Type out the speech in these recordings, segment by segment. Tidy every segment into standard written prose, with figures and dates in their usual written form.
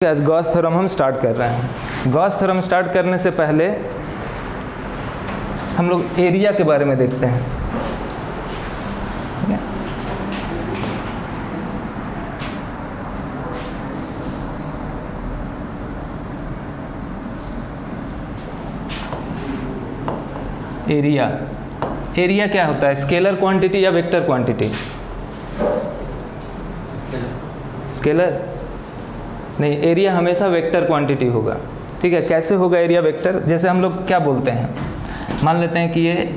आज Gauss theorem हम start कर रहे हैं। गॉस थ्योरम स्टार्ट करने से पहले हम लोग एरिया के बारे में देखते हैं। एरिया एरिया क्या होता है? स्केलर क्वांटिटी या वेक्टर क्वांटिटी? स्केलर नहीं, एरिया हमेशा वेक्टर क्वांटिटी होगा। ठीक है, कैसे होगा एरिया वेक्टर? जैसे हम लोग क्या बोलते हैं, मान लेते हैं कि ये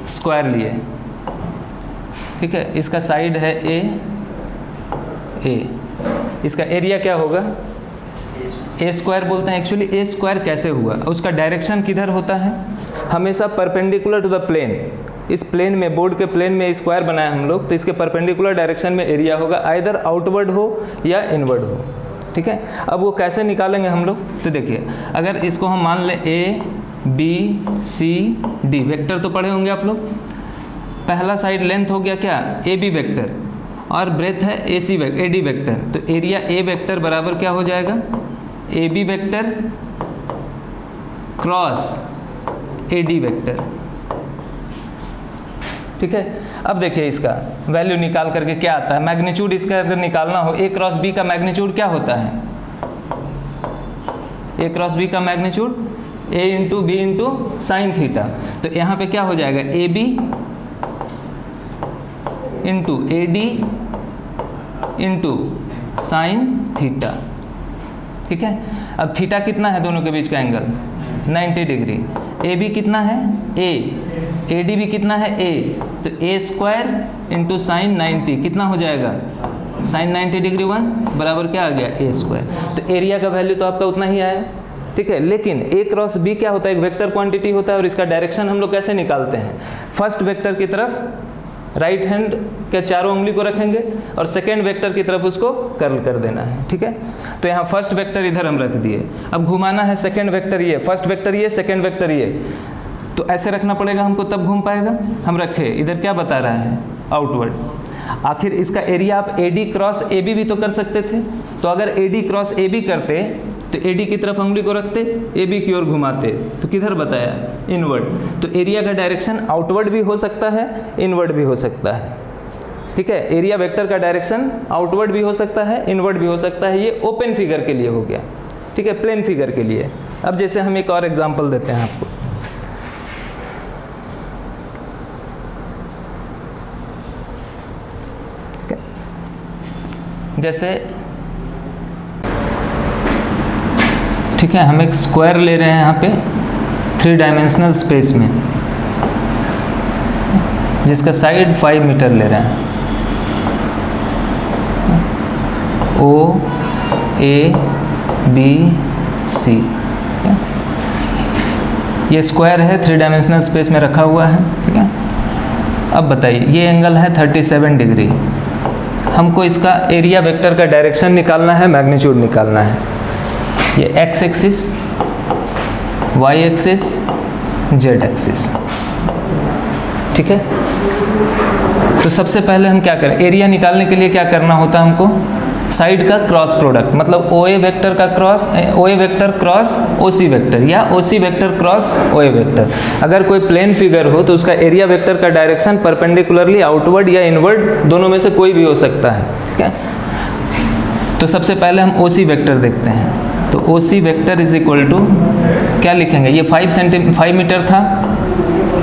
स्क्वायर लिए, ठीक है, इसका साइड है ए, इसका एरिया क्या होगा? ए स्क्वायर बोलते हैं। एक्चुअली ए स्क्वायर कैसे हुआ? उसका डायरेक्शन किधर होता है? हमेशा परपेंडिकुलर टू द प्लेन। इस प्लेन में, बोर्ड के प्लेन में स्क्वायर बनाया हम लोग, तो इसके परपेंडिकुलर डायरेक्शन में एरिया होगा, आइदर आउटवर्ड हो या इनवर्ड हो। ठीक है, अब वो कैसे निकालेंगे हम लोग? तो देखिए, अगर इसको हम मान लें A B C D, vector तो पढ़े होंगे आप लोग। पहला साइड लेंथ हो गया क्या? ए बी वेक्टर, और ब्रेथ है ए डी वेक्टर। तो एरिया ए वेक्टर बराबर क्या हो जाएगा? A B vector cross A D vector. ठीक है, अब देखिए इसका वैल्यू निकाल करके क्या आता है। मैग्नीट्यूड इसका अगर निकालना हो, ए क्रॉस बी का मैग्नीट्यूड क्या होता है? ए क्रॉस बी का magnitude A into B into sine theta. तो यहाँ पे क्या हो जाएगा? A B into A D into sine theta. ठीक है, अब थीटा कितना है दोनों के बीच का एंगल? 90 डिग्री। ए बी कितना है? ए डी भी कितना है? ए। तो ए स्क्वायर इंटू साइन 90 कितना हो जाएगा? साइन 90 डिग्री 1 बराबर क्या आ गया? ए स्क्वायर। तो एरिया का वैल्यू तो आपका उतना ही आया। ठीक है, लेकिन ए क्रॉस बी क्या होता है? एक वेक्टर क्वांटिटी होता है, और इसका डायरेक्शन हम लोग कैसे निकालते हैं? फर्स्ट वेक्टर की तरफ राइट हैंड के चारों उंगली को रखेंगे और सेकेंड वेक्टर की तरफ उसको कर्ल कर देना है। ठीक है, तो यहाँ फर्स्ट वेक्टर इधर हम रख दिए, अब घुमाना है सेकेंड वेक्टर ये, फर्स्ट वेक्टर ये, सेकेंड वेक्टर ये, तो ऐसे रखना पड़ेगा हमको, तब घूम पाएगा। हम रखे, इधर क्या बता रहा है? आउटवर्ड। आखिर इसका एरिया आप A D cross A B भी तो कर सकते थे। तो अगर A D cross A B करते तो ए डी की तरफ उंगली को रखते, ए बी की ओर घुमाते, तो किधर बताया? इनवर्ड। तो एरिया का डायरेक्शन आउटवर्ड भी हो सकता है, इनवर्ड भी हो सकता है। ठीक है, एरिया वेक्टर का डायरेक्शन आउटवर्ड भी हो सकता है, इनवर्ड भी हो सकता है। ये ओपन फिगर के लिए हो गया। ठीक है, प्लेन फिगर के लिए। अब जैसे हम एक और एग्जाम्पल देते हैं आपको। जैसे ठीक है, हम एक स्क्वायर ले रहे हैं यहाँ पे 3 डायमेंशनल स्पेस में, जिसका साइड 5 मीटर ले रहे हैं। ओ ए बी सी, ये स्क्वायर है, 3 डायमेंशनल स्पेस में रखा हुआ है। ठीक है, अब बताइए, ये एंगल है 37 डिग्री। हमको इसका एरिया वेक्टर का डायरेक्शन निकालना है, मैग्नीट्यूड निकालना है। ये x axis, y axis, z axis. ठीक है, तो सबसे पहले हम क्या करें? एरिया निकालने के लिए क्या करना होता है हमको? साइड का क्रॉस प्रोडक्ट, मतलब ओ ए वेक्टर का cross, O A vector cross O C vector, या ओ C vector cross O A vector. अगर कोई प्लेन फिगर हो तो उसका एरिया वेक्टर का डायरेक्शन परपेंडिकुलरली आउटवर्ड या इनवर्ड, दोनों में से कोई भी हो सकता है। ठीक है, तो सबसे पहले हम ओ सी वेक्टर देखते हैं। तो O C vector is equal to क्या लिखेंगे? ये 5 मीटर था,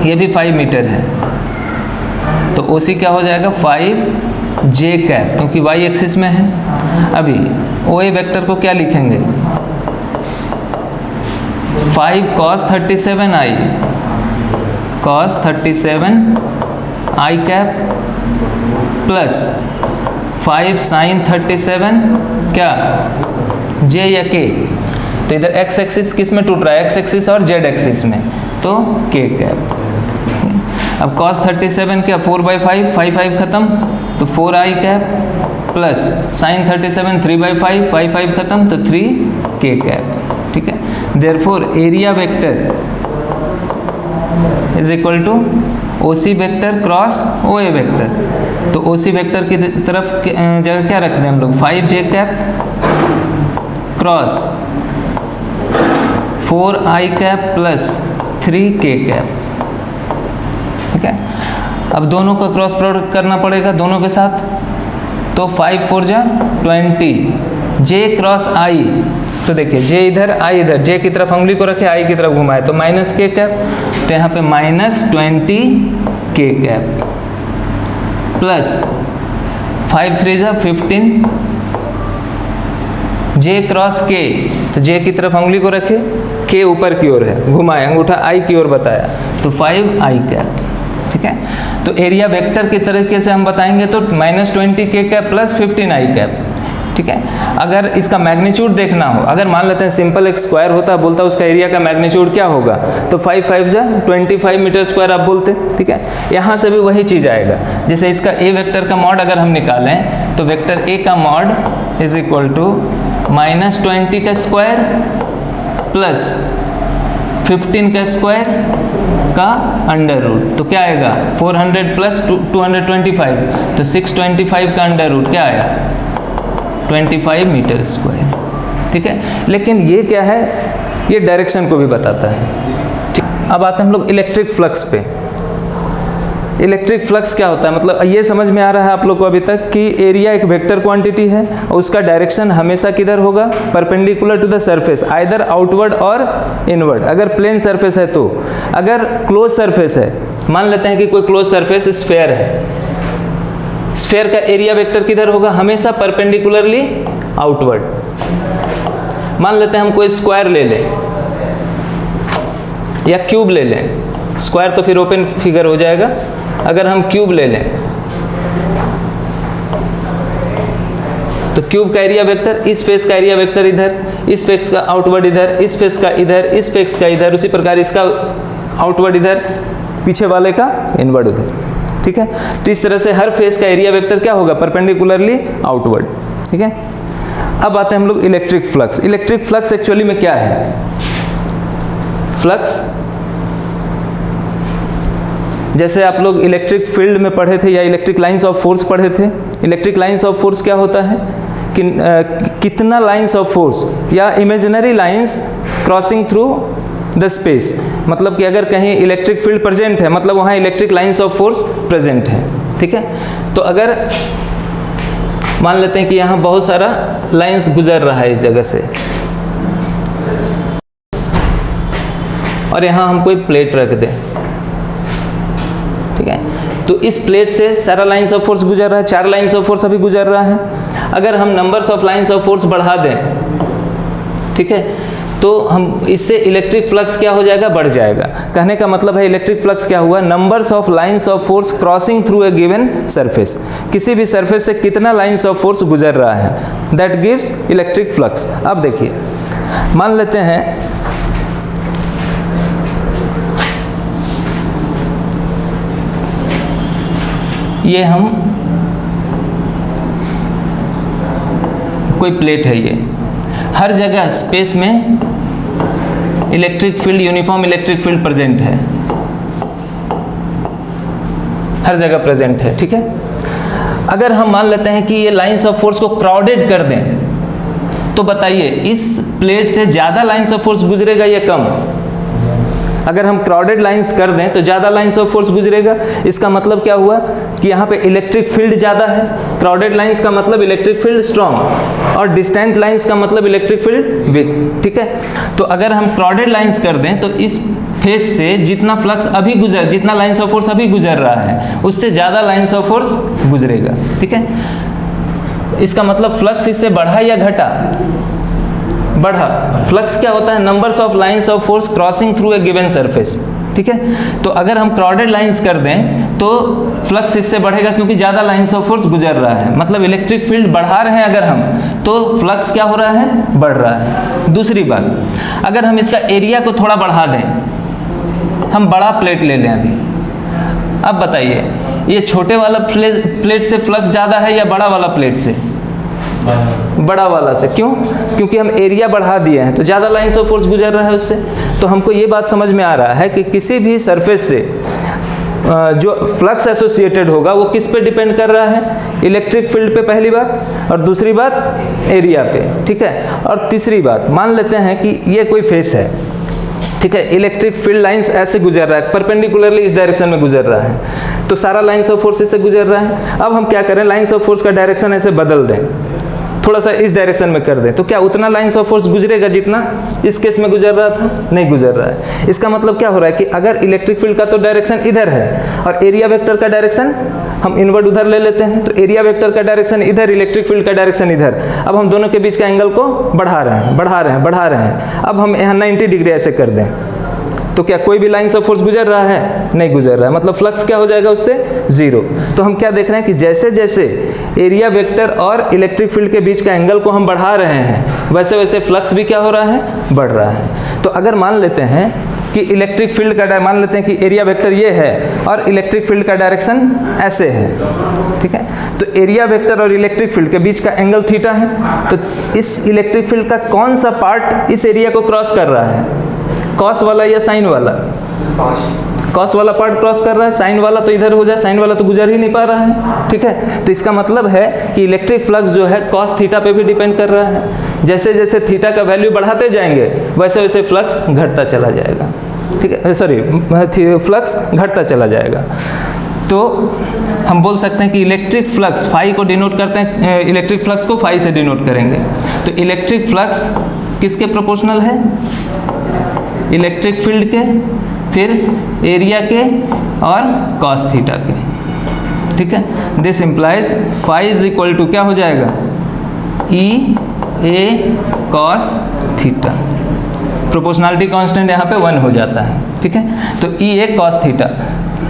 ये भी 5 मीटर है, तो ओ सी क्या हो जाएगा? 5 जे कैप, क्योंकि वाई एक्सिस में है। अभी ओ ए वेक्टर को क्या लिखेंगे? 5 cos 37 आई, cos 37 आई कैप प्लस 5 sin 37 क्या? जे या के। तो इधर एक्स एक्सिस किस में टूट रहा है? एक्स एक्सिस और जेड एक्सिस में, तो के कैप। अब cos 37 क्या? 4/5, 5 खत्म, तो 4 आई कैप प्लस sin 37 3/5, 5 खत्म, तो 3 के कैप। ठीक है, therefore area vector is equal to O C vector cross O A vector. तो ओ सी वेक्टर की तरफ जगह क्या रखते हैं हम लोग? 5 J cap cross 4i cap plus 3k cap. ठीक है, अब दोनों का क्रॉस प्रोडक्ट करना पड़ेगा दोनों के साथ, तो 5 4 जा 20 j क्रॉस i। तो देखिए j इधर i इधर, j की तरफ उंगली को रखे i की तरफ घुमाए तो माइनस k कैप, तो यहाँ पे माइनस 20k कैप प्लस 5 3 जा 15 j क्रॉस k, तो j की तरफ उंगली को रखे, k ऊपर की ओर है, घुमाए अंगूठा i की ओर बताया, तो 5i कैप। ठीक है, तो एरिया वेक्टर के तरीके से हम बताएंगे तो minus 20k cap plus 15i cap. ठीक है, अगर इसका मैग्नीट्यूड देखना हो, अगर मान लेते हैं सिंपल एक स्क्वायर होता है, बोलता है उसका एरिया का मैग्नीट्यूड क्या होगा, तो 5 5 जा 25 मीटर स्क्वायर आप बोलते। ठीक है, यहाँ से भी वही चीज़ आएगा, जैसे इसका ए वेक्टर का मॉड अगर हम निकालें तो वेक्टर ए का mod is equal to minus 20 का स्क्वायर प्लस 15 का स्क्वायर का अंडर रूट, तो क्या आएगा 400 प्लस 225, तो 625 का अंडर रूट क्या आया 25 मीटर स्क्वायर। ठीक है, लेकिन ये क्या है, ये डायरेक्शन को भी बताता है। ठीक, अब आते हैं हम लोग इलेक्ट्रिक फ्लक्स पे। इलेक्ट्रिक फ्लक्स क्या होता है, मतलब ये समझ में आ रहा है आप लोग को अभी तक कि एरिया एक वेक्टर क्वांटिटी है और उसका डायरेक्शन हमेशा किधर होगा, perpendicular to the surface, either outward और इनवर्ड। अगर प्लेन सरफेस है तो, अगर क्लोज सरफेस है, मान लेते हैं कि कोई क्लोज सरफेस स्फेयर है, स्फेयर का एरिया वेक्टर किधर होगा, हमेशा परपेंडिकुलरली आउटवर्ड। मान लेते हैं हम कोई स्क्वायर ले लें या क्यूब ले लें, स्क्वायर तो फिर ओपन फिगर हो जाएगा, अगर हम क्यूब ले लें तो क्यूब का एरिया वेक्टर, इस फेस का एरिया वेक्टर इधर, इस फेस का आउटवर्ड इधर, इस फेस का इधर, इस फेस का इधर, उसी प्रकार इसका आउटवर्ड इधर, पीछे वाले का इनवर्ड उधर। ठीक है, तो इस तरह से हर फेस का एरिया वेक्टर क्या होगा, परपेंडिकुलरली आउटवर्ड। ठीक है, अब आते हैं हम लोग electric flux. Electric flux actually में क्या है, फ्लक्स जैसे आप लोग इलेक्ट्रिक फील्ड में पढ़े थे या इलेक्ट्रिक लाइंस ऑफ फोर्स पढ़े थे। इलेक्ट्रिक लाइंस ऑफ फोर्स क्या होता है कि कितना लाइंस ऑफ फोर्स या imaginary lines crossing through the space, मतलब कि अगर कहीं इलेक्ट्रिक फील्ड प्रेजेंट है मतलब वहाँ electric lines of force present है। ठीक है, तो अगर मान लेते हैं कि यहाँ बहुत सारा लाइंस गुजर रहा है इस जगह से, और यहाँ हम कोई प्लेट रख दें, ठीक है, तो इस प्लेट से सारा लाइंस ऑफ फोर्स गुजर रहा है, 4 लाइंस ऑफ फोर्स अभी गुजर रहा है। अगर हम numbers of lines of force बढ़ा दें, ठीक है, तो हम इससे इलेक्ट्रिक फ्लक्स क्या हो जाएगा, बढ़ जाएगा। कहने का मतलब है इलेक्ट्रिक फ्लक्स क्या हुआ, numbers of lines of force crossing through a given surface, किसी भी सरफेस से कितना लाइंस ऑफ फोर्स गुजर रहा है, दैट गिव्स इलेक्ट्रिक फ्लक्स। अब देखिए, मान लेते हैं ये हम कोई प्लेट है, ये हर जगह स्पेस में electric field, uniform electric field present है, हर जगह प्रेजेंट है। ठीक है, अगर हम मान लेते हैं कि ये लाइंस ऑफ फोर्स को क्राउडेड कर दें, तो बताइए इस प्लेट से ज़्यादा लाइंस ऑफ फोर्स गुजरेगा या कम? अगर हम क्राउडेड लाइंस कर दें तो ज़्यादा लाइंस ऑफ फोर्स गुजरेगा। इसका मतलब क्या हुआ कि यहाँ पे इलेक्ट्रिक फील्ड ज़्यादा है, क्राउडेड लाइंस का मतलब इलेक्ट्रिक फील्ड स्ट्रॉन्ग, और डिस्टेंट लाइंस का मतलब इलेक्ट्रिक फील्ड वीक। ठीक है, तो अगर हम क्राउडेड लाइंस कर दें तो इस फेस से जितना फ्लक्स अभी जितना लाइंस ऑफ फोर्स अभी गुजर रहा है उससे ज़्यादा लाइंस ऑफ फोर्स गुजरेगा। ठीक है, इसका मतलब फ्लक्स इससे बढ़ा या घटा? बढ़ा। फ्लक्स क्या होता है, numbers of lines of force crossing through a given surface. ठीक है, तो अगर हम क्राउडेड लाइंस कर दें तो फ्लक्स इससे बढ़ेगा क्योंकि ज़्यादा लाइंस ऑफ फोर्स गुजर रहा है, मतलब इलेक्ट्रिक फील्ड बढ़ा रहे हैं अगर हम, तो फ्लक्स क्या हो रहा है, बढ़ रहा है। दूसरी बात, अगर हम इसका एरिया को थोड़ा बढ़ा दें, हम बड़ा प्लेट ले लें अभी, अब बताइए ये छोटे वाला प्लेट से फ्लक्स ज़्यादा है या बड़ा वाला प्लेट से? बड़ा वाला से। क्यों? क्योंकि हम एरिया बढ़ा दिए हैं तो ज़्यादा लाइंस ऑफ फोर्स गुजर रहा है उससे। तो हमको ये बात समझ में आ रहा है कि किसी भी सरफेस से जो फ्लक्स एसोसिएटेड होगा वो किस पे डिपेंड कर रहा है? इलेक्ट्रिक फील्ड पे, पहली बात, और दूसरी बात एरिया पे, ठीक है। और तीसरी बात, मान लेते हैं कि ये कोई फेस है, ठीक है, इलेक्ट्रिक फील्ड लाइंस ऐसे गुजर रहा है, परपेंडिकुलरली इस डायरेक्शन में गुजर रहा है, तो सारा लाइंस ऑफ फोर्स से गुजर रहा है। अब हम क्या करें, लाइंस ऑफ फोर्स का डायरेक्शन ऐसे बदल दें, थोड़ा सा इस डायरेक्शन में कर दें, तो क्या उतना लाइंस ऑफ फोर्स गुजरेगा जितना इस केस में गुजर रहा था? नहीं गुजर रहा है। इसका मतलब क्या हो रहा है कि अगर इलेक्ट्रिक फील्ड का तो डायरेक्शन इधर है और एरिया वेक्टर का डायरेक्शन हम इनवर्ड उधर ले लेते हैं, तो एरिया वेक्टर का डायरेक्शन इधर, इलेक्ट्रिक फील्ड का डायरेक्शन इधर। अब हम दोनों के बीच का एंगल को बढ़ा रहे हैं, बढ़ा रहे हैं, बढ़ा रहे हैं। अब हम यहाँ 90 डिग्री ऐसे कर दें, तो क्या कोई भी लाइंस ऑफ फोर्स गुजर रहा है? नहीं गुजर रहा है, मतलब फ्लक्स क्या हो जाएगा उससे? जीरो। तो हम क्या देख रहे हैं कि जैसे जैसे एरिया वेक्टर और इलेक्ट्रिक फील्ड के बीच का एंगल को हम बढ़ा रहे हैं, वैसे वैसे फ्लक्स भी क्या हो रहा है? बढ़ रहा है। तो अगर मान लेते हैं कि इलेक्ट्रिक फील्ड का मान लेते हैं कि एरिया वेक्टर ये है और इलेक्ट्रिक फील्ड का डायरेक्शन ऐसे है, ठीक है, तो एरिया वेक्टर और इलेक्ट्रिक फील्ड के बीच का एंगल थीटा है, तो इस इलेक्ट्रिक फील्ड का कौन सा पार्ट इस एरिया को क्रॉस कर रहा है? कॉस वाला या साइन वाला? कॉस वाला पार्ट क्रॉस कर रहा है, साइन वाला तो इधर हो जाए, साइन वाला तो गुजर ही नहीं पा रहा है, ठीक है। तो इसका मतलब है कि इलेक्ट्रिक फ्लक्स जो है कॉस थीटा पे भी डिपेंड कर रहा है। जैसे जैसे थीटा का वैल्यू बढ़ाते जाएंगे वैसे वैसे फ्लक्स घटता चला जाएगा, ठीक है, सॉरी फ्लक्स घटता चला जाएगा। तो हम बोल सकते हैं कि इलेक्ट्रिक फ्लक्स फाई को डिनोट करते हैं, इलेक्ट्रिक फ्लक्स को फाई से डिनोट करेंगे। तो इलेक्ट्रिक फ्लक्स किसके प्रोपोर्शनल है? इलेक्ट्रिक फील्ड के, फिर एरिया के और कॉस थीटा के, ठीक है। This implies phi is equal to क्या हो जाएगा? E A cos theta. Proportionality constant यहाँ पे 1 हो जाता है, ठीक है। तो ई ए कॉस थीटा,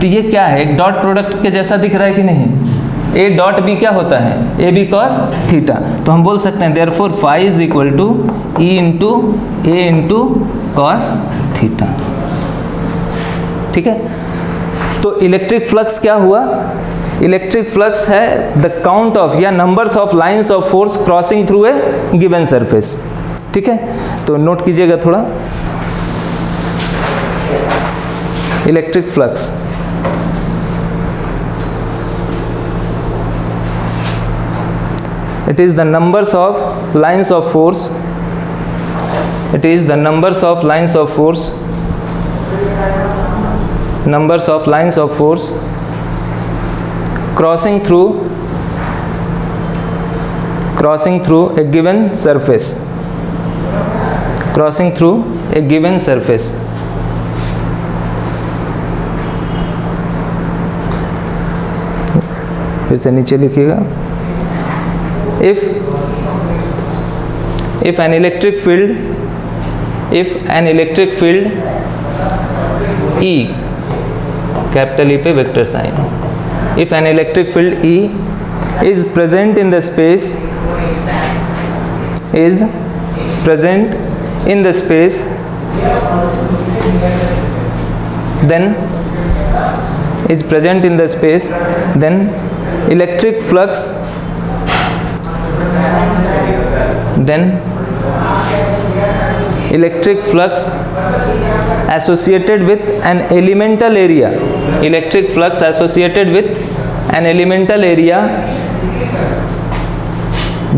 तो ये क्या है? एक डॉट प्रोडक्ट के जैसा दिख रहा है कि नहीं? ए डॉट बी क्या होता है? A B cos theta. तो हम बोल सकते हैं therefore phi is equal to E into A into cos theta, ठीक है। तो इलेक्ट्रिक फ्लक्स क्या हुआ? इलेक्ट्रिक फ्लक्स है द काउंट ऑफ या numbers of lines of force crossing through a given surface, ठीक है। तो नोट कीजिएगा थोड़ा, electric flux it is the numbers of lines of force, it is the numbers of lines of force, numbers of lines of force crossing through a given surface, crossing through a given surface। फिर से नीचे लिखिएगा, if an electric field E, capital E पे vector sign, if an electric field E is present in the space, then electric flux associated with an elemental area, electric flux associated with an elemental area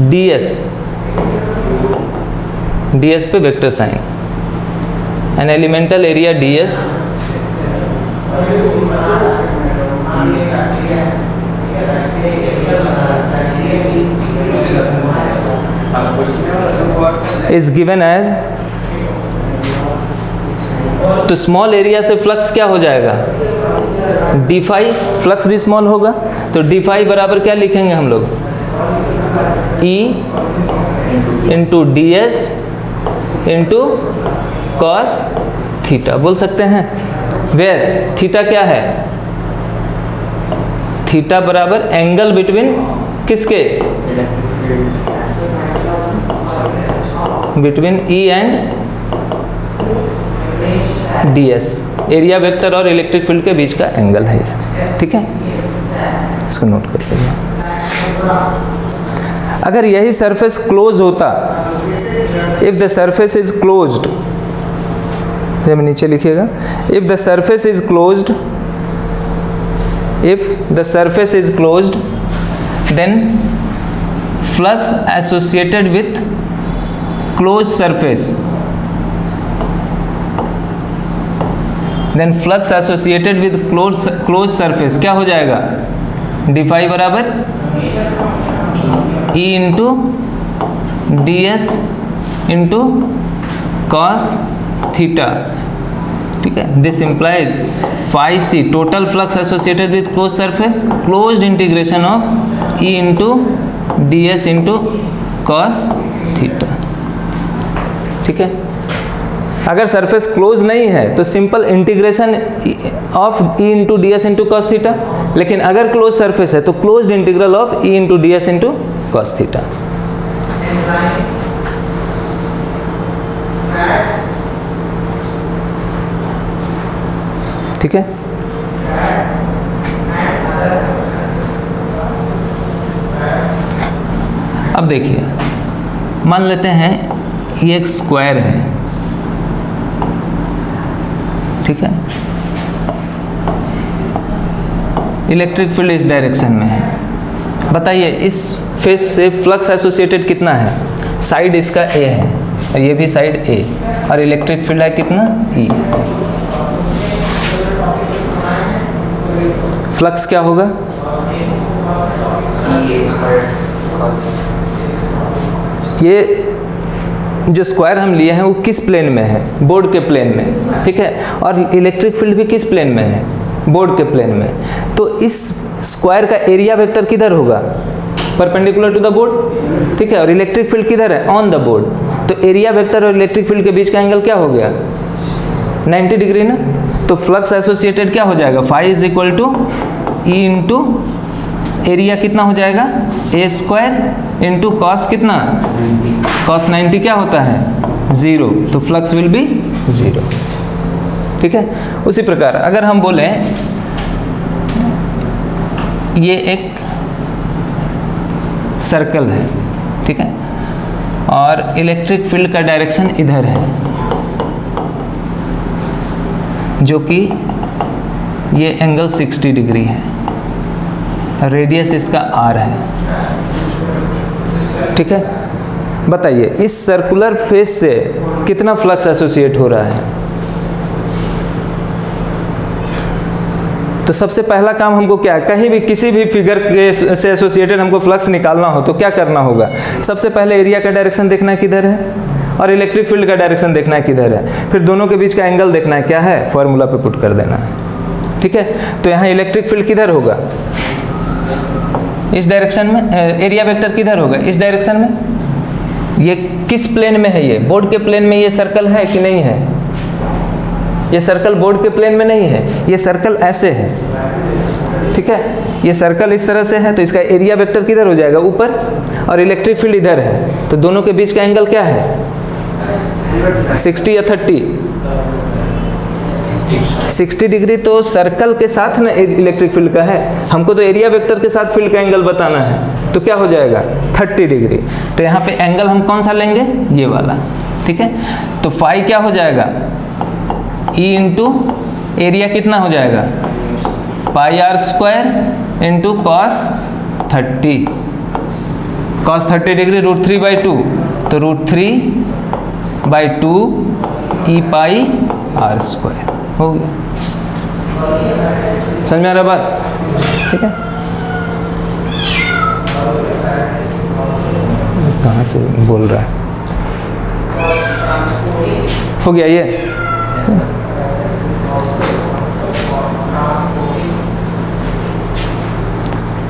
ds पे vector sign, an elemental area ds is given as, तो small area से flux क्या हो जाएगा? D phi, flux भी small होगा, तो d phi बराबर क्या लिखेंगे हम लोग? E into D S into cos theta बोल सकते हैं। वेयर थीटा क्या है? थीटा बराबर एंगल बिटवीन किसके? Between E and d s, area vector और इलेक्ट्रिक फील्ड के बीच का एंगल है, ठीक है, इसको नोट कर लीजिए। अगर यही सरफेस क्लोज होता, if the surface is closed, जब नीचे लिखिएगा, if the surface is closed if the surface is closed, then flux associated with closed surface, then flux associated with closed surface क्या हो जाएगा, d phi बराबर E into D S into cos theta, ठीक है. This implies phi C total flux associated with close surface closed integration of E into D S into cos theta, ठीक है. अगर surface close नहीं है तो simple integration of E into D S into cos theta, लेकिन अगर close surface है तो closed integral of E into D S into cos theta. ठीक है. अब देखिए, मान लेते हैं ये एक स्क्वायर है, ठीक है. इलेक्ट्रिक फील्ड इस डायरेक्शन में है. बताइए इस फेस से फ्लक्स एसोसिएटेड कितना है, साइड इसका ए है और ये भी साइड ए, और इलेक्ट्रिक फील्ड है कितना ई. फ्लक्स क्या होगा, ये जो स्क्वायर हम लिए हैं वो किस प्लेन में है, बोर्ड के प्लेन में, ठीक है. और इलेक्ट्रिक फील्ड भी किस प्लेन में है, बोर्ड के प्लेन में. तो इस स्क्वायर का एरिया वेक्टर किधर होगा, परपेंडिकुलर टू द बोर्ड, ठीक है. और इलेक्ट्रिक फील्ड किधर है, ऑन द बोर्ड. तो एरिया वेक्टर और इलेक्ट्रिक फील्ड के बीच का एंगल क्या हो गया, 90 डिग्री ना. तो फ्लक्स एसोसिएटेड क्या हो जाएगा, phi is equal to E into area कितना हो जाएगा, ए स्क्वायर इंटू कॉस कितना, कॉस 90 क्या होता है, 0. तो फ्लक्स विल बी 0, ठीक है. उसी प्रकार अगर हम बोले ये एक सर्कल है, ठीक है, और इलेक्ट्रिक फील्ड का डायरेक्शन इधर है, जो कि ये एंगल 60 डिग्री है, रेडियस इसका r है, ठीक है. बताइए इस सर्कुलर फेस से कितना फ्लक्स एसोसिएट हो रहा है. तो सबसे पहला काम हमको क्या है, कहीं भी किसी भी फिगर के से एसोसिएटेड हमको फ्लक्स निकालना हो तो क्या करना होगा, सबसे पहले एरिया का डायरेक्शन देखना है किधर है, और इलेक्ट्रिक फील्ड का डायरेक्शन देखना है किधर है, फिर दोनों के बीच का एंगल देखना है क्या है, फॉर्मूला पे पुट कर देना है, ठीक है. तो यहाँ इलेक्ट्रिक फील्ड किधर होगा, इस डायरेक्शन में. एरिया वेक्टर किधर होगा, इस डायरेक्शन में. ये किस प्लेन में है, ये बोर्ड के प्लेन में ये सर्कल है कि नहीं है, ये सर्कल बोर्ड के प्लेन में नहीं है, ये सर्कल ऐसे है, ठीक है. ये सर्कल इस तरह से है तो इसका एरिया वेक्टर किधर हो जाएगा, ऊपर, और इलेक्ट्रिक फील्ड इधर है. तो दोनों के बीच का एंगल क्या है, 60 या 30, 60 डिग्री. तो सर्कल के साथ ना इलेक्ट्रिक फील्ड का है, हमको तो एरिया वेक्टर के साथ फील्ड का एंगल बताना है, तो क्या हो जाएगा 30 डिग्री. तो यहाँ पे एंगल हम कौन सा लेंगे, ये वाला, ठीक है. तो फाई क्या हो जाएगा, ई इंटू एरिया कितना हो जाएगा, pi r square into cos 30, cos 30 degree √3/2, तो √3/2 ई पाई आर स्क्वायर हो गया. समझ में आ रहा बात, ठीक है. कहाँ से बोल रहा है, हो गया ये.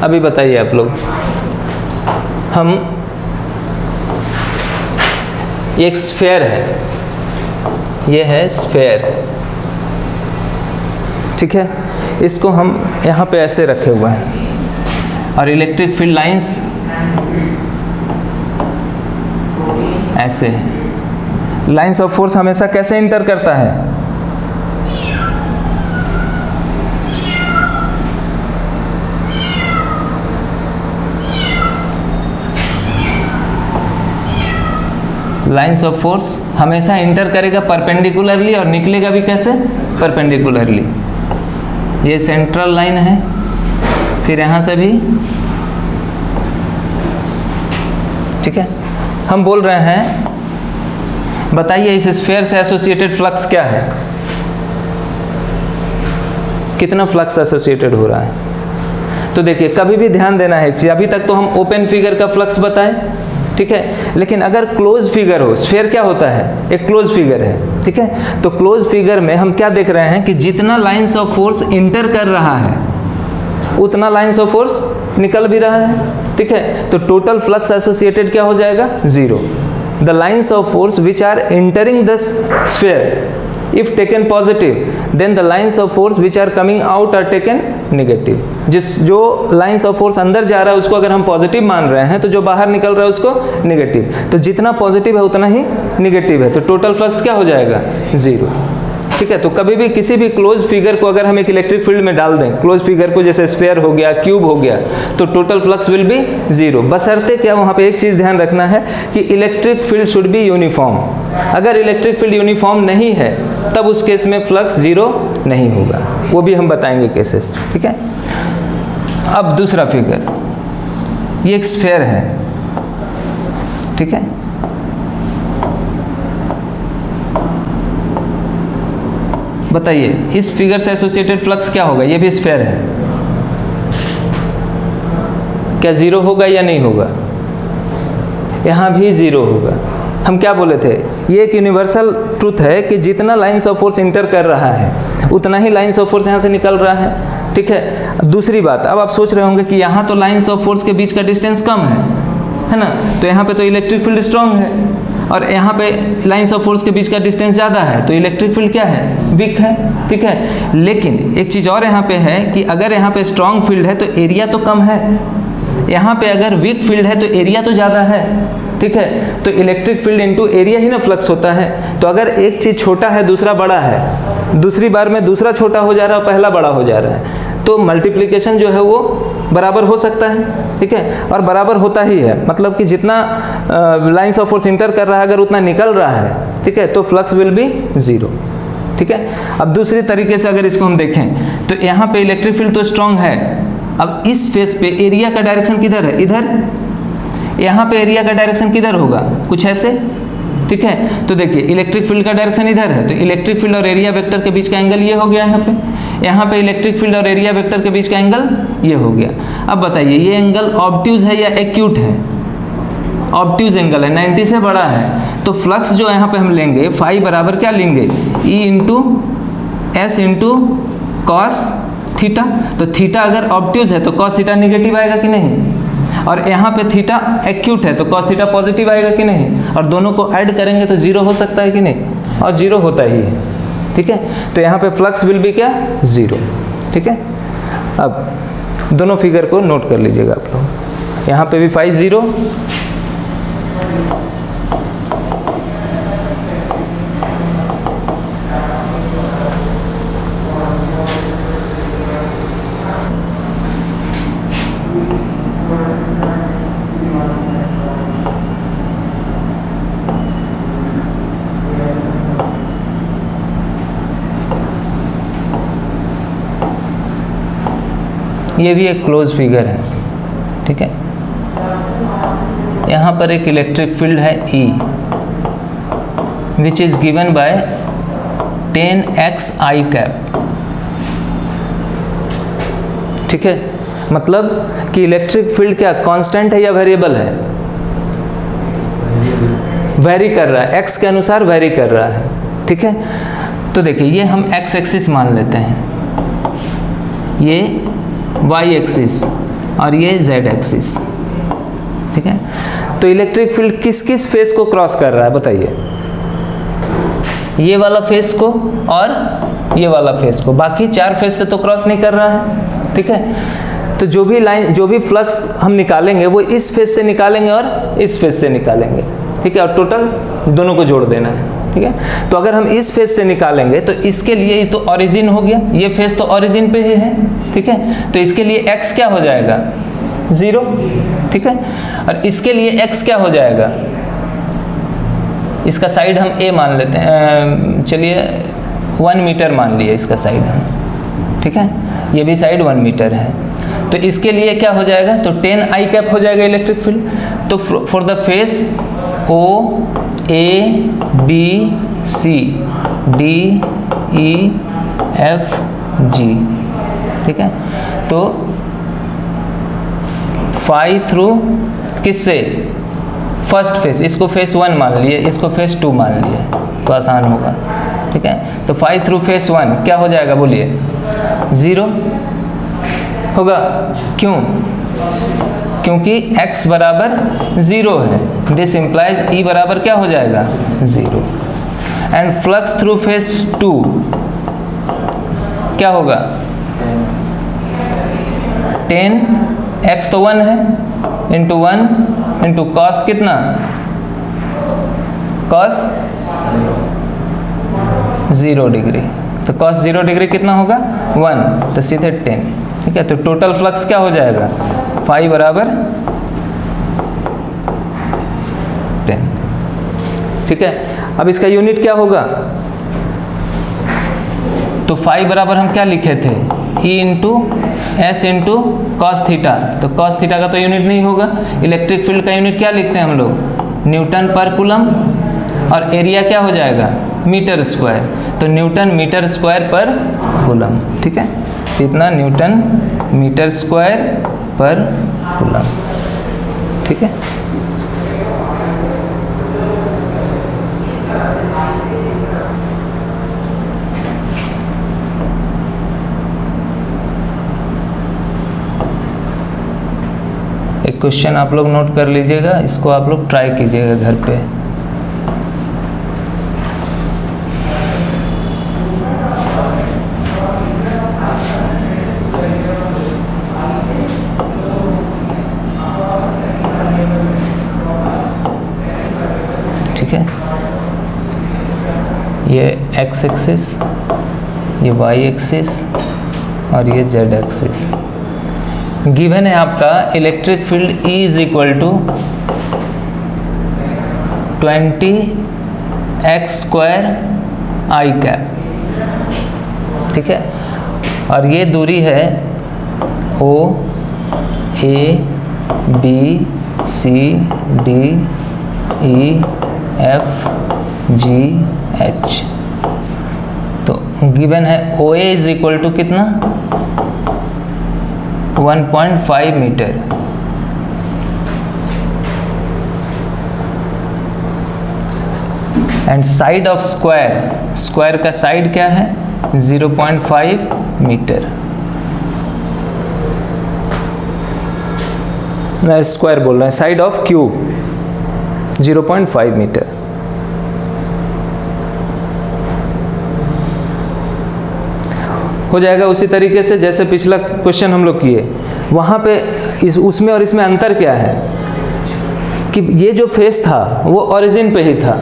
अभी बताइए आप लोग, हम एक स्फेयर है, ये है स्फेयर, ठीक है. इसको हम यहाँ पे ऐसे रखे हुए हैं, और इलेक्ट्रिक फील्ड लाइंस ऐसे हैं. लाइंस ऑफ फोर्स हमेशा कैसे इंटर करता है, लाइंस ऑफ फोर्स हमेशा इंटर करेगा परपेंडिकुलरली और निकलेगा भी कैसे, परपेंडिकुलरली. ये सेंट्रल लाइन है, फिर यहाँ से भी, ठीक है। हम बोल रहे हैं, बताइए इस स्फीयर से एसोसिएटेड फ्लक्स क्या है, कितना फ्लक्स एसोसिएटेड हो रहा है। तो देखिए कभी भी ध्यान देना है, अभी तक तो हम ओपन फिगर का फ्लक्स बताएं, ठीक है, लेकिन अगर क्लोज फिगर हो, स्फीयर क्या होता है, एक क्लोज फिगर है, ठीक है। तो क्लोज फिगर में हम क्या देख रहे हैं कि जितना लाइंस ऑफ फोर्स इंटर कर रहा है उतना लाइंस ऑफ फोर्स निकल भी रहा है, ठीक है। तो टोटल फ्लक्स एसोसिएटेड क्या हो जाएगा, 0। The lines of force which are entering the sphere if taken positive, then the lines of force which are coming out are taken negative। जो lines of force अंदर जा रहा है उसको अगर हम पॉजिटिव मान रहे हैं, तो जो बाहर निकल रहा है उसको नेगेटिव। तो जितना पॉजिटिव है उतना ही नेगेटिव है, तो टोटल फ्लक्स क्या हो जाएगा, 0, ठीक है। तो कभी भी किसी भी क्लोज फिगर को अगर हम एक इलेक्ट्रिक फील्ड में डाल दें, क्लोज फिगर को जैसे स्फीयर हो गया, क्यूब हो गया, तो टोटल फ्लक्स विल बी 0। बशर्ते क्या, वहाँ पे एक चीज़ ध्यान रखना है कि electric field should be uniform. अगर इलेक्ट्रिक फील्ड यूनिफॉर्म नहीं है तब उस केस में फ्लक्स 0 नहीं होगा, वो भी हम बताएंगे केसेस, ठीक है। अब दूसरा फिगर, ये एक स्फीयर है, ठीक है। बताइए इस फिगर से एसोसिएटेड फ्लक्स क्या होगा, ये भी स्फीयर है, क्या 0 होगा या नहीं होगा, यहाँ भी 0 होगा। हम क्या बोले थे, ये एक यूनिवर्सल ट्रूथ है कि जितना लाइंस ऑफ फोर्स इंटर कर रहा है उतना ही लाइंस ऑफ फोर्स यहाँ से निकल रहा है, ठीक है। दूसरी बात, अब आप सोच रहे होंगे कि यहाँ तो लाइंस ऑफ फोर्स के बीच का डिस्टेंस कम है ना, तो यहाँ पे तो इलेक्ट्रिक फील्ड स्ट्रांग है, और यहाँ पे लाइंस ऑफ फोर्स के बीच का डिस्टेंस ज़्यादा है, तो इलेक्ट्रिक फील्ड क्या है, वीक है, ठीक है। लेकिन एक चीज़ और यहाँ पे है कि अगर यहाँ पे स्ट्रांग फील्ड है तो एरिया तो कम है, यहाँ पे अगर वीक फील्ड है तो एरिया तो ज़्यादा है, ठीक है। तो इलेक्ट्रिक फील्ड इनटू एरिया ही ना फ्लक्स होता है। तो अगर एक चीज़ छोटा है दूसरा बड़ा है, दूसरी बार में दूसरा छोटा हो जा रहा है और पहला बड़ा हो जा रहा है, तो मल्टीप्लिकेशन जो है वो बराबर हो सकता है, ठीक है, और बराबर होता ही है। मतलब कि जितना लाइंस ऑफ फोर्स इंटर कर रहा है अगर उतना निकल रहा है, ठीक है, तो फ्लक्स विल बी 0, ठीक है। अब दूसरी तरीके से अगर इसको हम देखें तो यहाँ पे इलेक्ट्रिक फील्ड तो स्ट्रांग है, अब इस फेस पे एरिया का डायरेक्शन किधर है, इधर, यहाँ पे एरिया का डायरेक्शन किधर होगा, कुछ ऐसे, ठीक है। तो देखिए इलेक्ट्रिक फील्ड का डायरेक्शन इधर है, तो इलेक्ट्रिक फील्ड और एरिया वेक्टर के बीच का एंगल ये हो गया यहाँ पे इलेक्ट्रिक फील्ड और एरिया वेक्टर के बीच का एंगल ये हो गया। अब बताइए ये एंगल ऑब्ट्यूज है या एक्यूट है, ऑब्ट्यूज एंगल है, 90 से बड़ा है, तो फ्लक्स जो यहाँ पे हम लेंगे फाई बराबर क्या लेंगे, E into S into cos theta. तो थीटा अगर ऑब्ट्यूज है तो कॉस थीटा निगेटिव आएगा कि नहीं, और यहाँ पे थीटा एक्यूट है तो कॉस थीटा पॉजिटिव आएगा कि नहीं, और दोनों को ऐड करेंगे तो 0 हो सकता है कि नहीं, और 0 होता ही है, ठीक है। तो यहाँ पे फ्लक्स विल भी क्या, 0, ठीक है। अब दोनों फिगर को नोट कर लीजिएगा आप लोग, यहाँ पे भी फाई 0, ये भी एक क्लोज फिगर है, ठीक है। यहाँ पर एक इलेक्ट्रिक फील्ड है E which is given by 10x I cap, ठीक है। मतलब कि इलेक्ट्रिक फील्ड क्या कांस्टेंट है या वेरिएबल है, वेरी कर रहा है, x के अनुसार वेरी कर रहा है, ठीक है। तो देखिए ये हम x एक्सिस मान लेते हैं, ये y एक्सिस और ये z एक्सिस, ठीक है। तो इलेक्ट्रिक फील्ड किस किस फेस को क्रॉस कर रहा है बताइए, ये वाला फेस को और ये वाला फेस को, बाकी 4 फेस से तो क्रॉस नहीं कर रहा है, ठीक है। तो जो भी लाइन, जो भी फ्लक्स हम निकालेंगे वो इस फेस से निकालेंगे और इस फेस से निकालेंगे, ठीक है, और टोटल दोनों को जोड़ देना है, ठीक है। तो अगर हम इस फेस से निकालेंगे तो इसके लिए तो ओरिजिन हो गया, ये फेस तो ओरिजिन पे ही है, ठीक है। तो इसके लिए x क्या हो जाएगा, 0, ठीक है। और इसके लिए x क्या हो जाएगा, इसका साइड हम a मान लेते हैं, चलिए 1 मीटर मान लिया इसका साइड हम, ठीक है। ये भी साइड 1 मीटर है। तो इसके लिए क्या हो जाएगा, तो 10 आई कैप हो जाएगा इलेक्ट्रिक फील्ड। तो for the face O A B C D E F G, ठीक है, तो फाई थ्रू किससे, फर्स्ट फेस, इसको फेस 1 मान लिए, इसको फेस 2 मान लिए तो आसान होगा, ठीक है। तो फाई थ्रू फेस 1 क्या हो जाएगा बोलिए, 0 होगा। क्यों, क्योंकि x बराबर 0 है, दिस इम्प्लाइज E बराबर क्या हो जाएगा 0। एंड फ्लक्स थ्रू फेस 2 क्या होगा 10, x तो 1 है, इंटू 1 इंटू कॉस कितना, कॉस 0 डिग्री, तो कॉस 0 डिग्री कितना होगा 1, तो सीधे 10, ठीक है। तो टोटल फ्लक्स क्या हो जाएगा, फाई बराबर 10, ठीक है। अब इसका यूनिट क्या होगा, तो फाई बराबर हम क्या लिखे थे, E into S into cos theta, तो कॉस थीटा का तो यूनिट नहीं होगा। इलेक्ट्रिक फील्ड का यूनिट क्या लिखते हैं हम लोग, न्यूटन पर कूलम, और एरिया क्या हो जाएगा मीटर स्क्वायर, तो न्यूटन मीटर स्क्वायर पर कूलम, ठीक है। इतना न्यूटन मीटर स्क्वायर पर कूलम, ठीक है। एक क्वेश्चन आप लोग नोट कर लीजिएगा, इसको आप लोग ट्राई कीजिएगा घर पे। ठीक है, ये x एक्सिस, ये y एक्सिस और ये z एक्सिस। गिवन है आपका electric field E is equal to 20x² I cap, ठीक है। और ये दूरी है O A B C D E F G H। तो गिवन है OA इज इक्वल टू कितना 1.5 metre. And side of square, square का साइड क्या है 0.5 मीटर। मैं स्क्वायर बोल रहा है, साइड ऑफ क्यूब 0.5 मीटर। हो जाएगा उसी तरीके से जैसे पिछला क्वेश्चन हम लोग किए, वहाँ पे उसमें और इसमें अंतर क्या है कि ये जो फेस था वो ओरिजिन पे ही था,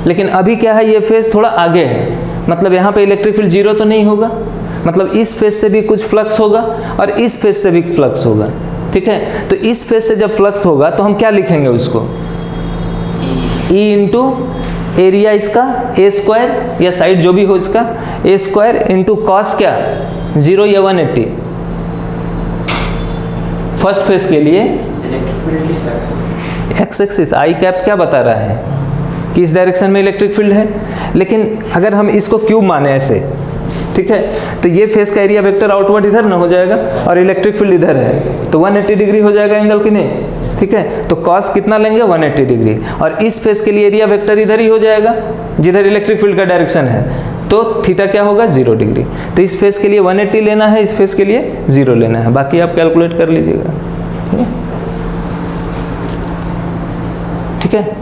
लेकिन अभी क्या है ये फेस थोड़ा आगे है, मतलब यहाँ पे इलेक्ट्रिक फील्ड 0 तो नहीं होगा, मतलब इस फेस से भी कुछ फ्लक्स होगा और इस फेस से भी फ्लक्स होगा, ठीक है। तो इस फेस से जब फ्लक्स होगा तो हम क्या लिखेंगे उसको, E इंटू एरिया इसका A² या साइड जो भी हो इसका A² इंटू कॉस क्या 0 या 180। फर्स्ट फेस के लिए एक्स एक्सिस आई कैप क्या बता रहा है कि इस डायरेक्शन में इलेक्ट्रिक फील्ड है, लेकिन अगर हम इसको क्यूब माने ऐसे, ठीक है, तो ये फेस का एरिया वेक्टर आउटवर्ड इधर ना हो जाएगा और इलेक्ट्रिक फील्ड इधर है, तो 180 डिग्री हो जाएगा एंगल कि नहीं, ठीक है। तो कॉस कितना लेंगे 180 डिग्री, और इस फेस के लिए एरिया वेक्टर इधर ही हो जाएगा जिधर इलेक्ट्रिक फील्ड का डायरेक्शन है, तो थीटा क्या होगा 0 डिग्री। तो इस फेस के लिए 180 लेना है, इस फेस के लिए 0 लेना है, बाकी आप कैलकुलेट कर लीजिएगा, ठीक है।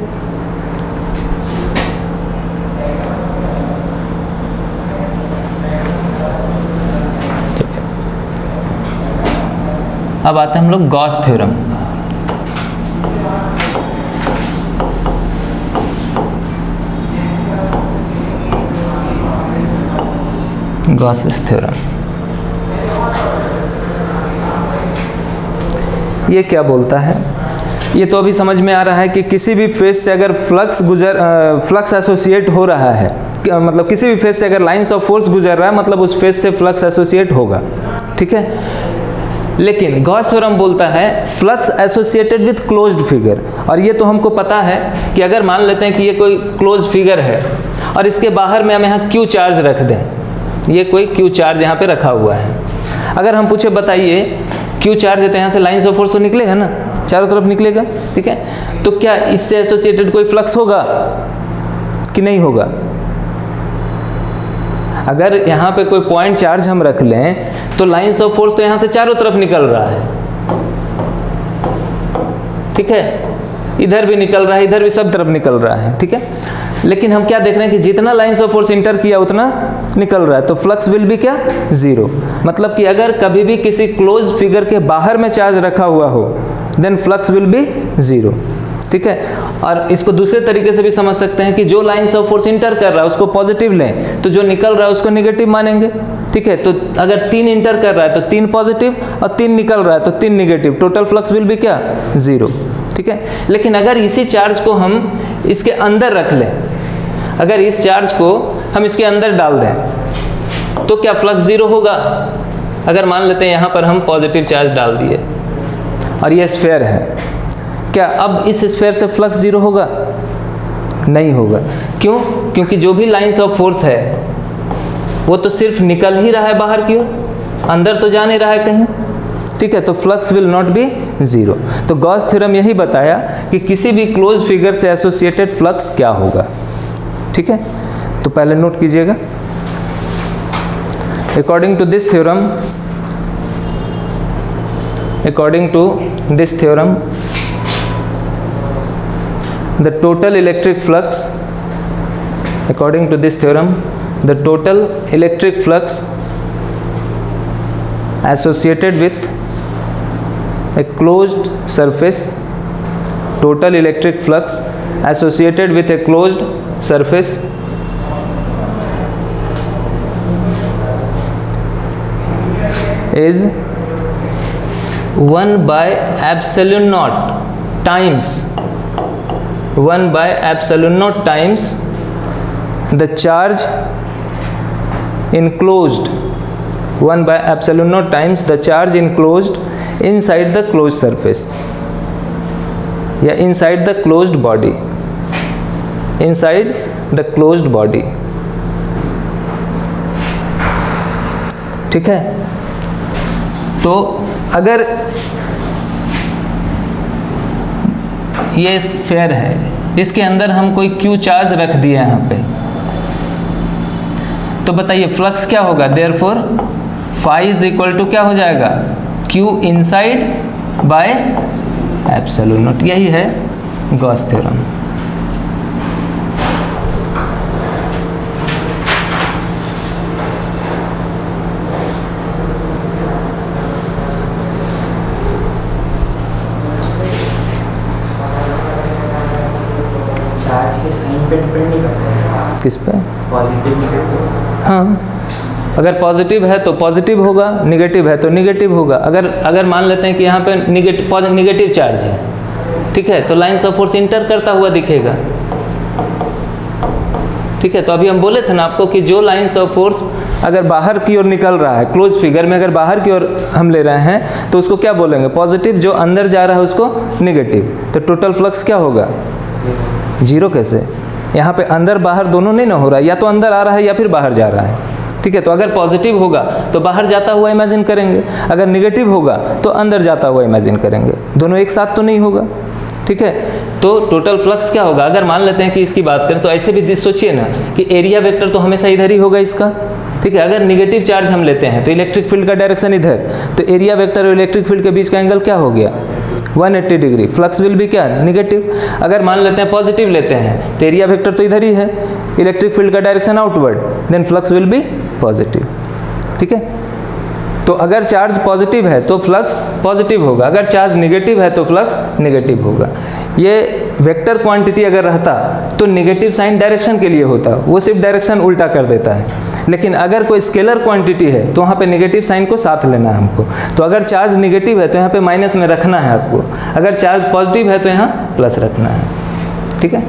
अब आते हैं हम लोग गॉस थ्योरम। गॉसेस थ्योरम ये क्या बोलता है, ये तो अभी समझ में आ रहा है कि किसी भी फेस से अगर फ्लक्स एसोसिएट हो रहा है, मतलब किसी भी फेस से अगर लाइंस ऑफ फोर्स गुजर रहा है, मतलब उस फेस से फ्लक्स एसोसिएट होगा, ठीक है। लेकिन गॉस थ्योरम बोलता है flux associated with closed figure, और ये तो हमको पता है कि अगर मान लेते हैं कि ये कोई क्लोज फिगर है और इसके बाहर में हम यहाँ क्यू चार्ज रख दें, ये कोई क्यू चार्ज यहाँ पे रखा हुआ है, अगर हम पूछे बताइए क्यू चार्ज है तो यहाँ से लाइन्स ऑफ फोर्स तो निकलेगा ना, चारों तरफ निकलेगा, ठीक है, तो क्या इससे एसोसिएटेड कोई फ्लक्स होगा कि नहीं होगा? अगर यहाँ पे कोई पॉइंट चार्ज हम रख लें तो लाइन्स ऑफ फोर्स तो यहाँ से चारों तरफ निकल रहा है, ठीक है, इधर भी निकल रहा है, इधर भी, सब तरफ निकल रहा है, ठीक है। लेकिन हम क्या देख रहे हैं कि जितना लाइन्स ऑफ फोर्स इंटर किया उतना निकल रहा है, तो फ्लक्स विल भी क्या, जीरो। मतलब कि अगर कभी भी किसी क्लोज फिगर के बाहर में चार्ज रखा हुआ हो then flux will be zero, ठीक है। और इसको दूसरे तरीके से भी समझ सकते हैं कि जो लाइन्स ऑफ फोर्स इंटर कर रहा है उसको पॉजिटिव लें तो जो निकल रहा है उसको नेगेटिव मानेंगे, ठीक है। तो अगर 3 इंटर कर रहा है तो 3 पॉजिटिव और 3 निकल रहा है तो 3 negative, total flux will B क्या, जीरो, ठीक है। लेकिन अगर इसी चार्ज को हम इसके अंदर रख लें, अगर इस चार्ज को हम इसके अंदर डाल दें तो क्या फ्लक्स जीरो होगा? अगर मान लेते हैं यहाँ पर हम पॉजिटिव चार्ज डाल दिए और ये स्फेयर है, क्या अब इस स्फेयर से फ्लक्स जीरो होगा? नहीं होगा। क्यों? क्योंकि जो भी लाइन्स ऑफ फोर्स है वो तो सिर्फ निकल ही रहा है बाहर की ओर, अंदर तो जा नहीं रहा है कहीं, ठीक है, तो flux will not be zero. तो गॉस थ्योरम यही बताया कि किसी भी क्लोज फिगर से एसोसिएटेड फ्लक्स क्या होगा, ठीक है। तो पहले नोट कीजिएगा, according to this theorem, according to this theorem the total electric flux, according to this theorem the total electric flux associated with a closed surface, total electric flux associated with a closed surface is 1 by epsilon naught times 1 by epsilon naught times the charge enclosed 1 by epsilon naught times the charge enclosed inside the closed surface या inside the closed body, inside the closed body, ठीक है। तो अगर ये sphere है, इसके अंदर हम कोई क्यू चार्ज रख दिया यहाँ पे, तो बताइए फ्लक्स क्या होगा? Therefore phi is equal to क्या हो जाएगा, Q inside by epsilon naught. यही है गॉस थ्योरम। पे डिपेंड नहीं करता, किस पे? Positive negative. हाँ, अगर पॉजिटिव है तो पॉजिटिव होगा, निगेटिव है तो निगेटिव होगा। अगर मान लेते हैं कि यहाँ पे निगेटिव चार्ज है, ठीक है, तो लाइन्स ऑफ फोर्स इंटर करता हुआ दिखेगा, ठीक है। तो अभी हम बोले थे ना आपको कि जो लाइन्स ऑफ फोर्स अगर बाहर की ओर निकल रहा है, क्लोज फिगर में अगर बाहर की ओर हम ले रहे हैं तो उसको क्या बोलेंगे, पॉजिटिव। जो अंदर जा रहा है उसको निगेटिव। तो टोटल फ्लक्स क्या होगा, जीरो। कैसे? यहाँ पे अंदर बाहर दोनों नहीं ना हो रहा है, या तो अंदर आ रहा है या फिर बाहर जा रहा है, ठीक है। तो अगर पॉजिटिव होगा तो बाहर जाता हुआ इमेजिन करेंगे, अगर निगेटिव होगा तो अंदर जाता हुआ इमेजिन करेंगे, दोनों एक साथ तो नहीं होगा, ठीक है। तो टोटल फ्लक्स क्या होगा? अगर मान लेते हैं कि इसकी बात करें तो ऐसे भी सोचिए ना कि एरिया वेक्टर तो हमेशा इधर ही होगा इसका, ठीक है। अगर निगेटिव चार्ज हम लेते हैं तो इलेक्ट्रिक फील्ड का डायरेक्शन इधर, तो एरिया वेक्टर और इलेक्ट्रिक फील्ड के बीच का एंगल क्या हो गया, 180 डिग्री। फ्लक्स विल भी क्या, निगेटिव। अगर मान लेते हैं पॉजिटिव लेते हैं तो एरिया वेक्टर तो इधर ही है, इलेक्ट्रिक फील्ड का direction outward, then flux will be positive, ठीक है। तो अगर चार्ज पॉजिटिव है तो फ्लक्स पॉजिटिव होगा, अगर चार्ज निगेटिव है तो फ्लक्स निगेटिव होगा। ये वेक्टर क्वांटिटी अगर रहता तो निगेटिव साइन डायरेक्शन के लिए होता, वो सिर्फ डायरेक्शन उल्टा कर देता है। लेकिन अगर कोई स्केलर क्वांटिटी है तो वहाँ पे नेगेटिव साइन को साथ लेना है हमको। तो अगर चार्ज निगेटिव है तो यहाँ पे माइनस में रखना है आपको, अगर चार्ज पॉजिटिव है तो यहाँ प्लस रखना है, ठीक है।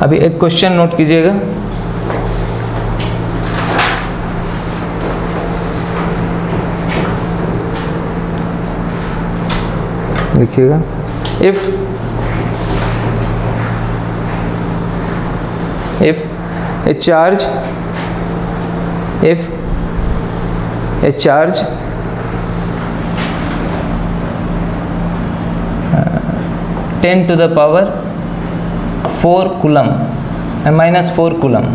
अभी एक क्वेश्चन नोट कीजिएगा, लिखिएगा। If a charge 10 to the power 4 coulomb minus 4 coulomb,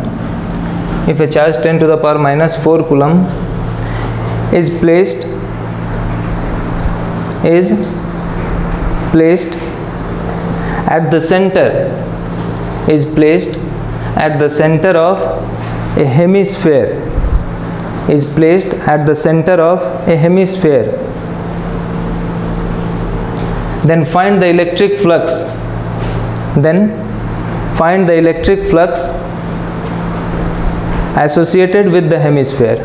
if a charge 10 to the power minus 4 coulomb is placed at the center of a hemisphere, then find the electric flux associated with the hemisphere.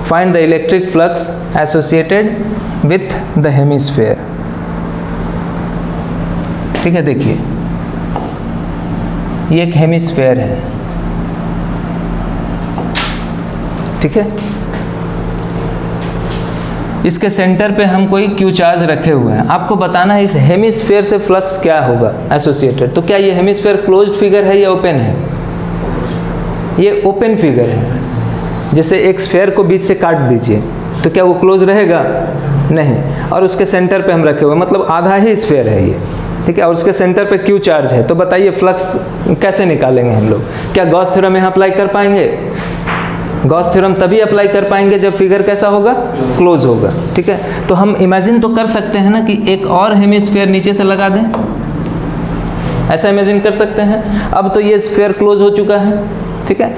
Find the electric flux associated with the hemisphere. ठीक है, देखिए ये एक hemisphere है, ठीक है। इसके centre पे हम कोई क्यू चार्ज रखे हुए हैं। आपको बताना है इस हेमिस्फेयर से फ्लक्स क्या होगा एसोसिएटेड। तो क्या ये हेमिस्फेयर क्लोज्ड फिगर है या ओपन है? ये ओपन फिगर है। जैसे एक स्फेयर को बीच से काट दीजिए तो क्या वो क्लोज रहेगा? नहीं। और उसके सेंटर पे हम रखे हुए, मतलब आधा ही स्फेयर है ये, ठीक है। और उसके सेंटर पे क्यू चार्ज है। तो बताइए फ्लक्स कैसे निकालेंगे हम लोग? क्या गॉस थ्योरम यहाँ अप्लाई कर पाएंगे? गॉस थ्योरम तभी अप्लाई कर पाएंगे जब फिगर कैसा होगा? क्लोज होगा, ठीक है। तो हम इमेजिन तो कर सकते हैं ना कि एक और हेमिस्फेयर नीचे से लगा दें, ऐसा इमेजिन कर सकते हैं। अब तो ये स्फेयर क्लोज हो चुका है, ठीक है।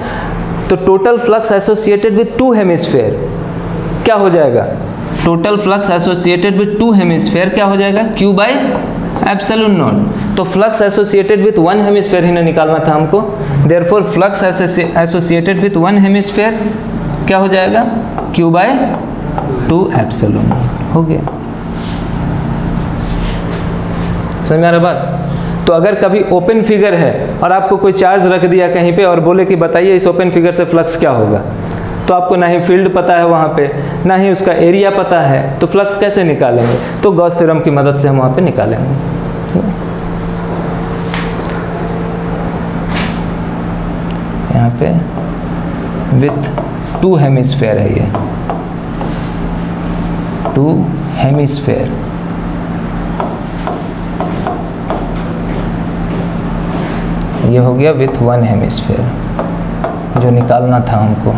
तो total flux associated with two hemisphere क्या हो जाएगा? Total flux associated with two hemisphere क्या हो जाएगा? Q by epsilon naught. तो flux associated with one hemisphere ही ना निकालना था हमको। Therefore flux associated with one hemisphere क्या हो जाएगा? Q by 2 epsilon naught. हो गया, समझ में आ रहा बात? तो अगर कभी ओपन फिगर है और आपको कोई चार्ज रख दिया कहीं पे और बोले कि बताइए इस ओपन फिगर से फ्लक्स क्या होगा, तो आपको ना ही फील्ड पता है वहाँ पे, ना ही उसका एरिया पता है, तो फ्लक्स कैसे निकालेंगे? तो गॉस थ्योरम की मदद से हम वहाँ पे निकालेंगे। यहाँ पे विथ टू हेमिस्फेयर है, ये टू हेमिस्फेयर, ये हो गया विथ वन हेमिस्फेयर जो निकालना था हमको।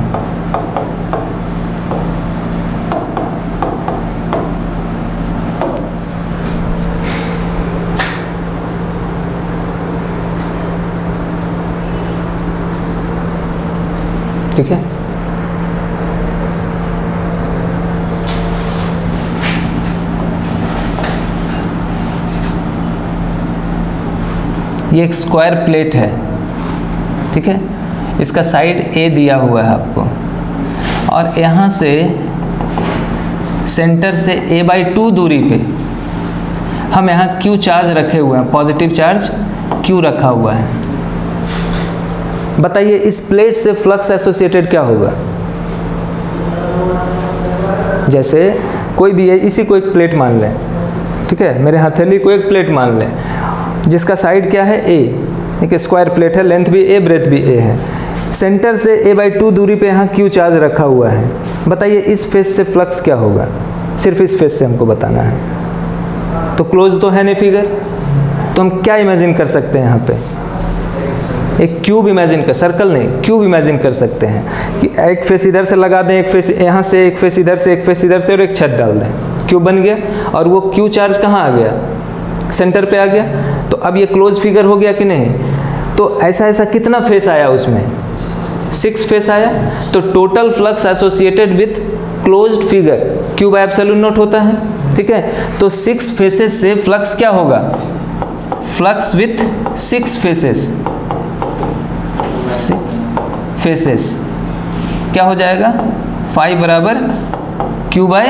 ठीक है, ये एक स्क्वायर प्लेट है, ठीक है। इसका साइड ए दिया हुआ है आपको, और यहाँ से सेंटर से a/2 दूरी पे हम यहाँ Q चार्ज रखे हुए हैं, पॉजिटिव चार्ज Q रखा हुआ है। बताइए इस प्लेट से फ्लक्स एसोसिएटेड क्या होगा? जैसे कोई भी है, इसी को एक प्लेट मान लें, ठीक है। मेरे हथेली को एक प्लेट मान लें जिसका साइड क्या है? A, ठीक है। स्क्वायर प्लेट है, लेंथ भी A, ब्रेथ भी A है। सेंटर से a/2 दूरी पे यहाँ Q चार्ज रखा हुआ है। बताइए इस फेस से फ्लक्स क्या होगा? सिर्फ इस फेस से हमको बताना है। तो क्लोज तो है नहीं फिगर, तो हम क्या इमेजिन कर सकते हैं? यहाँ पे एक क्यूब इमेजिन कर, सर्कल नहीं, क्यूब इमेजिन कर सकते हैं कि एक फेस इधर से लगा दें, एक फेस यहाँ से, एक फेस इधर से, एक फेस इधर से, और एक छत डाल दें, क्यूब बन गया। और वो Q चार्ज कहाँ आ गया? सेंटर पे आ गया। तो अब ये क्लोज फिगर हो गया कि नहीं? तो ऐसा ऐसा कितना फेस आया उसमें? 6 फेस आया। तो total flux associated with closed figure Q bye epsilon not होता है, ठीक है। तो 6 फेसेस से फ्लक्स क्या होगा? फ्लक्स विथ 6 फेसेस, 6 फेसेस क्या हो जाएगा? फाई बराबर Q बाय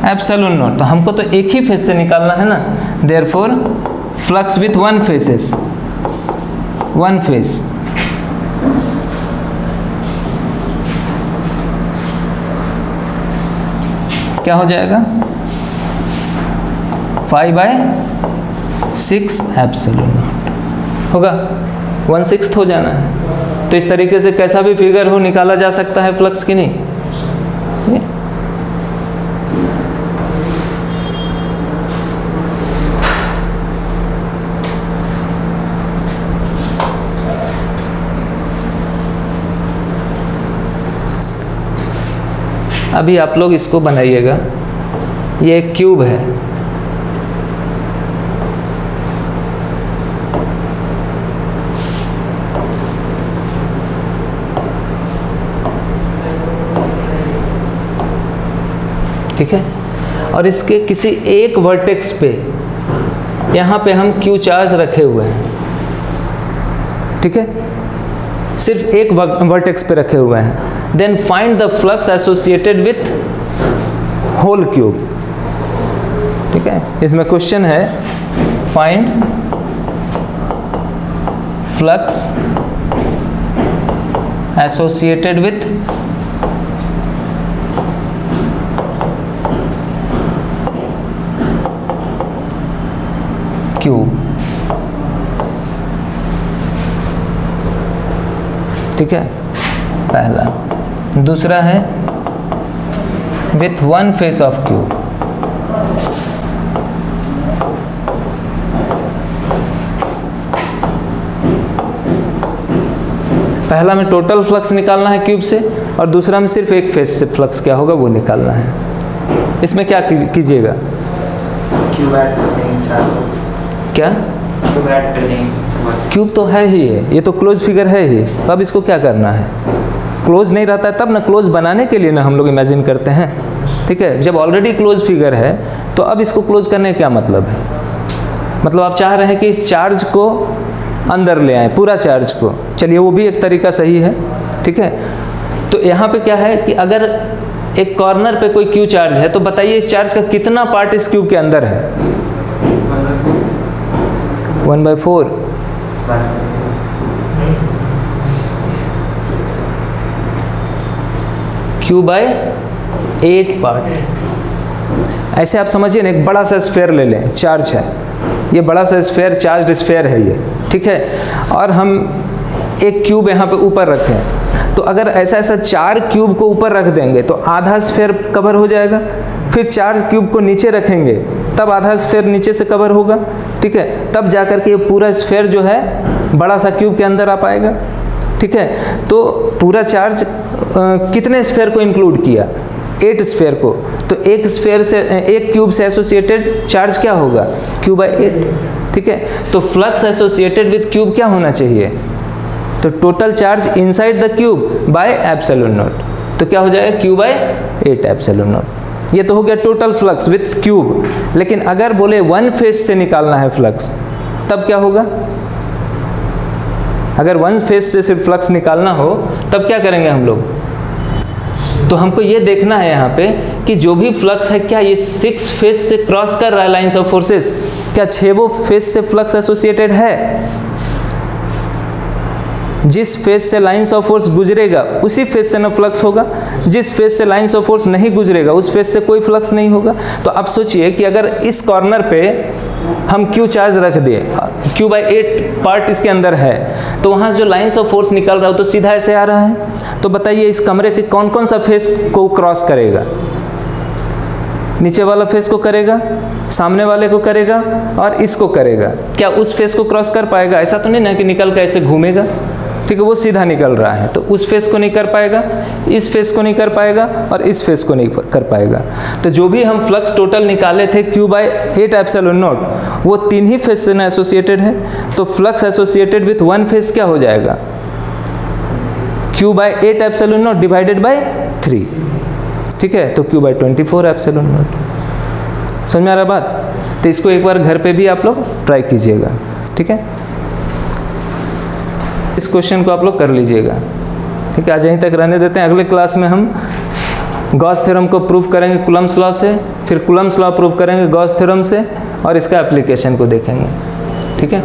एप्सिलॉन नॉट। तो हमको तो एक ही फेस से निकालना है ना, therefore flux with one faces one face, क्या हो जाएगा 5/6 एप्सिलॉन नॉट होगा, 1/6 हो जाना है। तो इस तरीके से कैसा भी फिगर हो निकाला जा सकता है फ्लक्स की नहीं। अभी आप लोग इसको बनाइएगा, ये एक क्यूब है, ठीक है, और इसके किसी एक वर्टेक्स पे यहाँ पे हम क्यू चार्ज रखे हुए हैं, ठीक है, सिर्फ एक वर्टेक्स पे रखे हुए हैं। Then find the flux associated with whole cube, ठीक है। इसमें क्वेश्चन है find flux associated with cube, ठीक है, पहला। दूसरा है with one face of cube, पहला में टोटल फ्लक्स निकालना है क्यूब से, और दूसरा में सिर्फ एक फेस से फ्लक्स क्या होगा वो निकालना है। इसमें क्या कीजिएगा, क्यूब ऐड करने चार, क्या क्यूब ऐड करने, क्यूब तो है ही है, ये तो क्लोज फिगर है ही, तो अब इसको क्या करना है, क्लोज नहीं रहता है तब ना, क्लोज बनाने के लिए ना हम लोग इमेजिन करते हैं, ठीक है। जब ऑलरेडी क्लोज फिगर है तो अब इसको क्लोज करने का क्या मतलब है, मतलब आप चाह रहे हैं कि इस चार्ज को अंदर ले आए, पूरा चार्ज को, चलिए वो भी एक तरीका सही है, ठीक है। तो यहाँ पे क्या है कि अगर एक कॉर्नर पे कोई क्यू चार्ज है तो बताइए इस चार्ज का कितना पार्ट इस क्यूब के अंदर है, 1/4, Q/8 पार्ट। ऐसे आप समझिए ना, एक बड़ा सा स्फेयर ले लें, चार्ज है, ये बड़ा सा स्फेयर चार्ज स्फेयर है ये, ठीक है, और हम एक क्यूब यहाँ पे ऊपर रखें, तो अगर ऐसा ऐसा 4 क्यूब को ऊपर रख देंगे तो आधा स्फेयर कवर हो जाएगा, फिर 4 क्यूब को नीचे रखेंगे तब आधा स्फेयर नीचे से कवर होगा, ठीक है, तब जाकर के ये पूरा स्फेयर जो है बड़ा सा क्यूब के अंदर आ पाएगा, ठीक है। तो पूरा चार्ज कितने स्फेयर को इंक्लूड किया, 8 स्फेयर को, तो एक स्फेयर से, एक क्यूब से एसोसिएटेड चार्ज क्या होगा, Q/8, ठीक है। तो फ्लक्स एसोसिएटेड विथ क्यूब क्या होना चाहिए, तो total charge inside the cube by epsilon naught, तो क्या हो जाएगा Q/8 एप्सिलॉन नॉट। ये तो हो गया टोटल फ्लक्स विथ क्यूब। लेकिन अगर बोले वन फेस से निकालना है फ्लक्स, तब क्या होगा, अगर वन फेस से सिर्फ फ्लक्स निकालना हो तब क्या करेंगे हम लोग, तो हमको ये देखना है यहाँ पे कि जो भी फ्लक्स है क्या ये 6 फेस से क्रॉस कर रहा है लाइंस ऑफ फोर्सेस, क्या 6 फेस से फ्लक्स एसोसिएटेड है, जिस फेस से लाइंस ऑफ फोर्स गुजरेगा उसी फेस से ना फ्लक्स होगा, जिस फेस से लाइंस ऑफ फोर्स नहीं गुजरेगा उस फेस से कोई फ्लक्स नहीं होगा। तो अब सोचिए कि अगर इस कॉर्नर पे हम क्यू चार्ज रख दिए, Q/8 पार्ट इसके अंदर है, तो वहाँ से जो लाइंस ऑफ फोर्स निकल रहा है तो सीधा ऐसे आ रहा है, तो बताइए इस कमरे के कौन कौन सा फेस को क्रॉस करेगा, नीचे वाला फेस को करेगा, सामने वाले को करेगा और इसको करेगा, क्या उस फेस को क्रॉस कर पाएगा, ऐसा तो नहीं ना कि निकल कर ऐसे घूमेगा, ठीक है, वो सीधा निकल रहा है, तो उस फेस को नहीं कर पाएगा, इस फेस को नहीं कर पाएगा और इस फेस को नहीं कर पाएगा। तो जो भी हम फ्लक्स टोटल निकाले थे Q/8 एप्सिलॉन नॉट, वो 3 ही फेस से ना एसोसिएटेड है, तो flux associated with one face क्या हो जाएगा, Q/8 epsilon not divided by 3, ठीक है, तो Q/24 एप्सिलॉन नॉट। समझ में आ रहा बात, तो इसको एक बार घर पे भी आप लोग ट्राई कीजिएगा, ठीक है, इस क्वेश्चन को आप लोग कर लीजिएगा, ठीक है। आज यहीं तक रहने देते हैं, अगले क्लास में हम गॉस थ्योरम को प्रूव करेंगे कूलम्ब्स लॉ से, फिर कूलम्ब्स लॉ प्रूव करेंगे गॉस थ्योरम से और इसका एप्लीकेशन को देखेंगे, ठीक है।